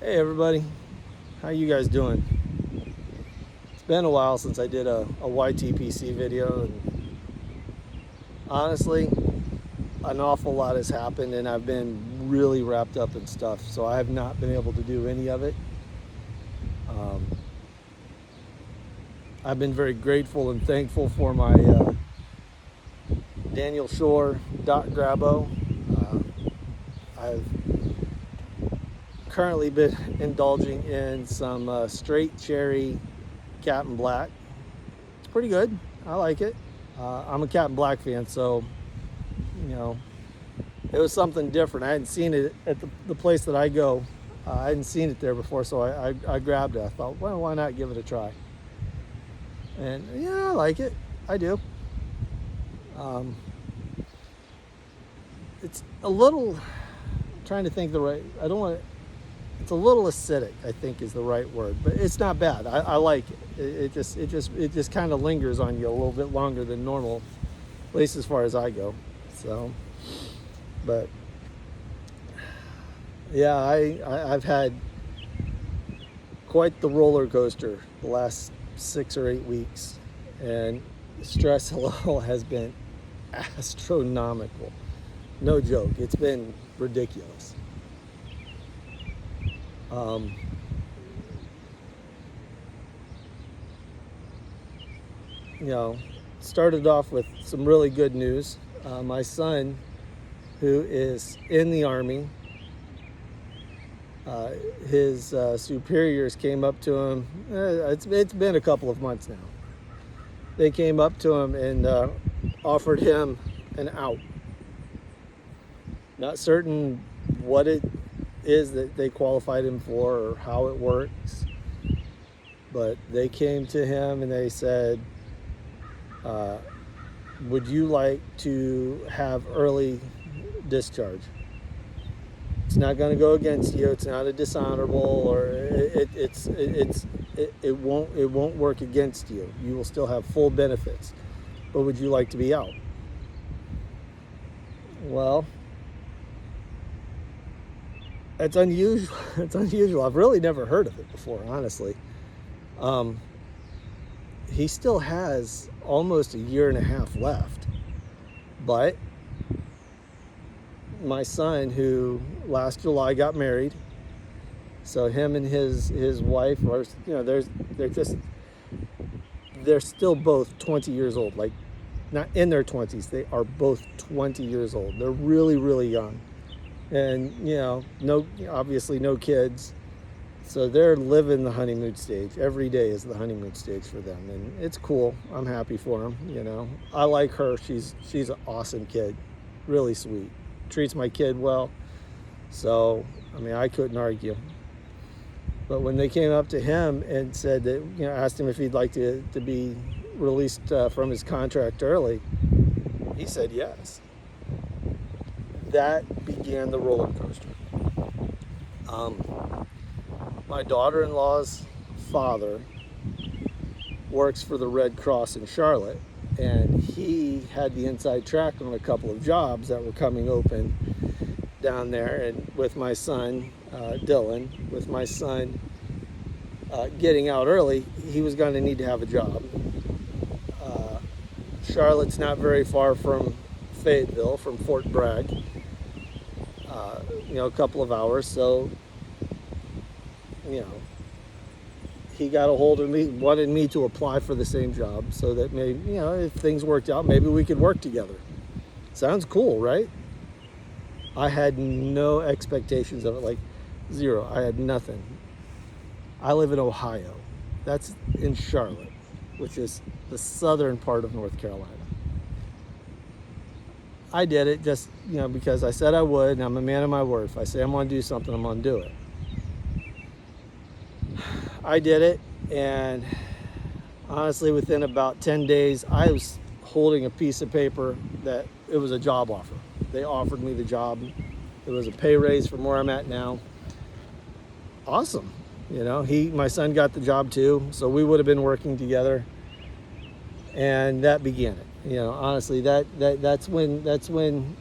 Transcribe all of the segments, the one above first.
Hey everybody, how you guys doing? It's been a while since I did a YTPC video, and honestly, an awful lot has happened and I've been really wrapped up in stuff, so I have not been able to do any of it. Um, I've been very grateful and thankful for my Daniel Shore Dot Grabo. I've currently been indulging in some straight cherry Captain Black. It's pretty good. I like it. I'm a Captain Black fan, so you know it was something different. I hadn't seen it at the place that I go. I hadn't seen it there before, so I grabbed it. I thought, well, why not give it a try? And yeah, I like it. I do. Um, it's a little. I'm trying to think the right. I don't want. It's a little acidic, I think is the right word, but it's not bad. I like it. It just kind of lingers on you a little bit longer than normal, at least as far as I go. So, but yeah, I've had quite the roller coaster the last 6 or 8 weeks, and the stress level has been astronomical. No joke. It's been ridiculous. Um, you know, started off with some really good news. My son, who is in the Army, his superiors came up to him. It's been a couple of months now. They came up to him and offered him an out. Not certain what it is that they qualified him for or how it works, but they came to him and they said, would you like to have early discharge? It's not going to go against you. It's not a dishonorable, or it won't work against you. You will still have full benefits, but would you like to be out? Well, it's unusual. It's unusual. I've really never heard of it before, honestly. He still has almost a year and a half left, but my son, who last July got married, so him and his wife are, they're still both 20 years old. Like, not in their 20s. They are both 20 years old. They're really, really young. And obviously no kids, so they're living the honeymoon stage. Every day is the honeymoon stage for them, and it's cool. I'm happy for them. I like her. She's an awesome kid, really sweet, treats my kid well. So I couldn't argue. But when they came up to him and said that, asked him if he'd like to be released from his contract early, he said yes. That began the roller coaster. My daughter-in-law's father works for the Red Cross in Charlotte, and he had the inside track on a couple of jobs that were coming open down there. And with my son, Dylan, getting out early, he was going to need to have a job. Charlotte's not very far from Fayetteville, from Fort Bragg. A couple of hours. So, he got a hold of me, wanted me to apply for the same job so that maybe, if things worked out, maybe we could work together. Sounds cool, right? I had no expectations of it, like zero. I had nothing. I live in Ohio. That's in Charlotte, which is the southern part of North Carolina. I did it just, because I said I would, and I'm a man of my word. If I say I'm going to do something, I'm going to do it. I did it, and honestly, within about 10 days, I was holding a piece of paper that it was a job offer. They offered me the job. It was a pay raise from where I'm at now. Awesome. My son got the job too, so we would have been working together, and that began it. Honestly, that's when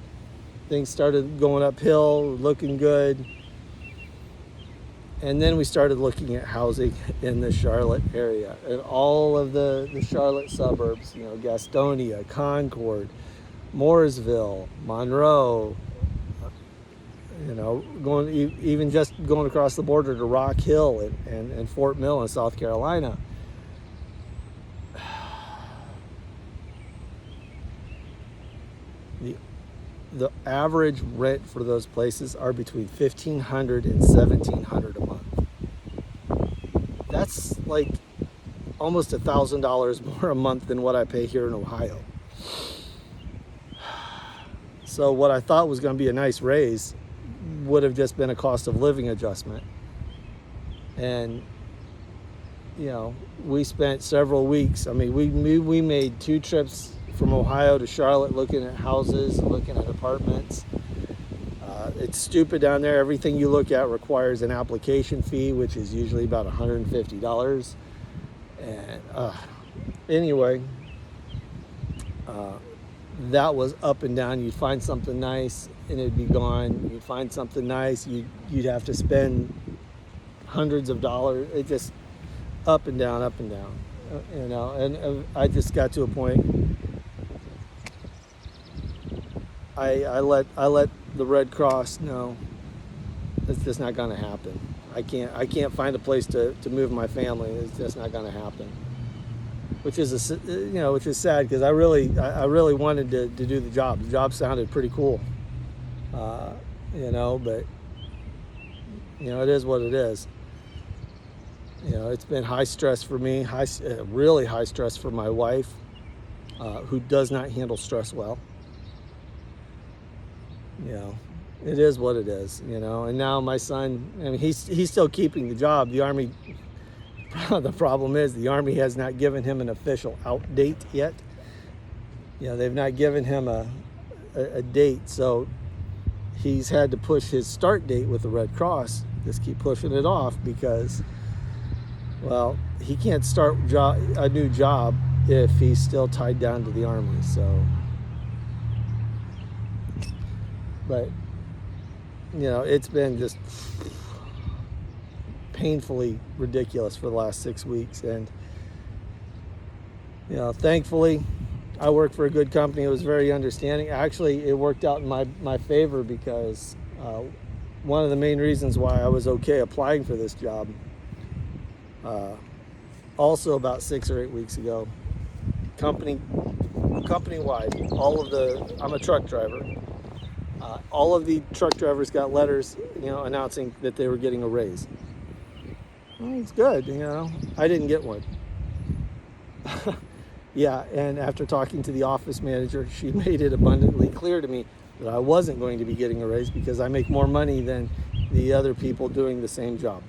things started going uphill, looking good. And then we started looking at housing in the Charlotte area and all of the Charlotte suburbs, Gastonia, Concord, Mooresville, Monroe, even just going across the border to Rock Hill and Fort Mill in South Carolina. The average rent for those places are between $1,500 and $1,700 a month. That's like almost $1,000 more a month than what I pay here in Ohio. So what I thought was going to be a nice raise would have just been a cost of living adjustment. And we spent several weeks. I mean, we made 2 trips from Ohio to Charlotte looking at houses, looking at apartments. It's stupid down there. Everything you look at requires an application fee, which is usually about $150. And anyway, that was up and down. You'd find something nice and it'd be gone. You'd find something nice, you'd have to spend hundreds of dollars. It just up and down, and I just got to a point. I let the Red Cross know it's just not going to happen. I can't find a place to move my family. It's just not going to happen. Which is sad because I really wanted to do the job. The job sounded pretty cool, but it is what it is. It's been high stress for me, really high stress for my wife, who does not handle stress well. It is what it is, and now my son, I mean, he's still keeping the job. The Army, the problem is the Army has not given him an official out date yet. They've not given him a date, so he's had to push his start date with the Red Cross, just keep pushing it off because, well, he can't start a new job if he's still tied down to the Army, so. But, it's been just painfully ridiculous for the last 6 weeks. And, thankfully, I work for a good company. It was very understanding. Actually, it worked out in my favor because one of the main reasons why I was okay applying for this job, also about 6 or 8 weeks ago, company-wide, I'm a truck driver. All of the truck drivers got letters, announcing that they were getting a raise. Well, it's good, I didn't get one. Yeah, and after talking to the office manager, she made it abundantly clear to me that I wasn't going to be getting a raise because I make more money than the other people doing the same job.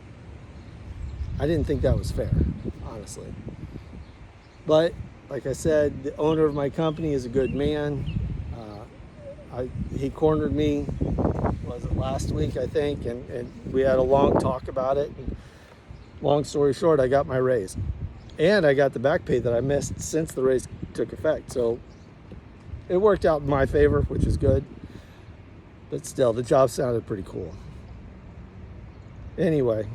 I didn't think that was fair, honestly. But, like I said, the owner of my company is a good man. He cornered me, was it last week, I think, and we had a long talk about it. And long story short, I got my raise. And I got the back pay that I missed since the raise took effect. So it worked out in my favor, which is good. But still, the job sounded pretty cool. Anyway,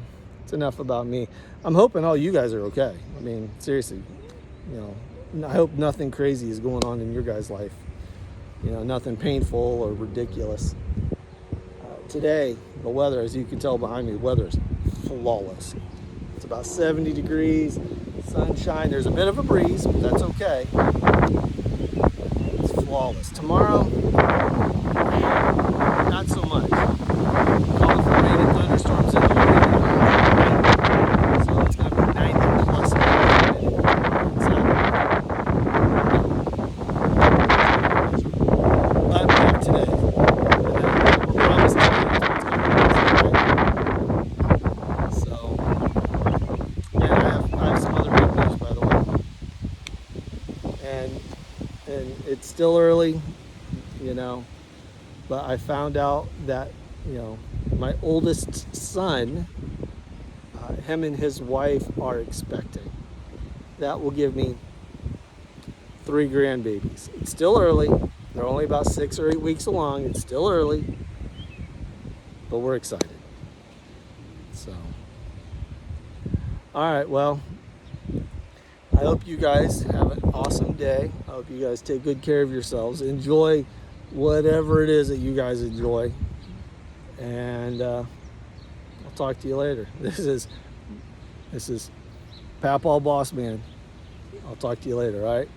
it's enough about me. I'm hoping all you guys are okay. I mean, seriously, I hope nothing crazy is going on in your guys' life. Nothing painful or ridiculous. Today, the weather, as you can tell behind me, the weather is flawless. It's about 70 degrees, sunshine. There's a bit of a breeze, but that's okay. It's flawless. Tomorrow, not so much. Calling for rain and thunderstorms in the morning. So it's going to be 90 plus. And it's still early, but I found out that, my oldest son, him and his wife are expecting. That will give me 3 grandbabies. It's still early. They're only about 6 or 8 weeks along. It's still early, but we're excited. So All right, well, I hope you guys have an awesome day. I hope you guys take good care of yourselves. Enjoy whatever it is that you guys enjoy. And I'll talk to you later. This is Papaw Boss Man. I'll talk to you later, all right?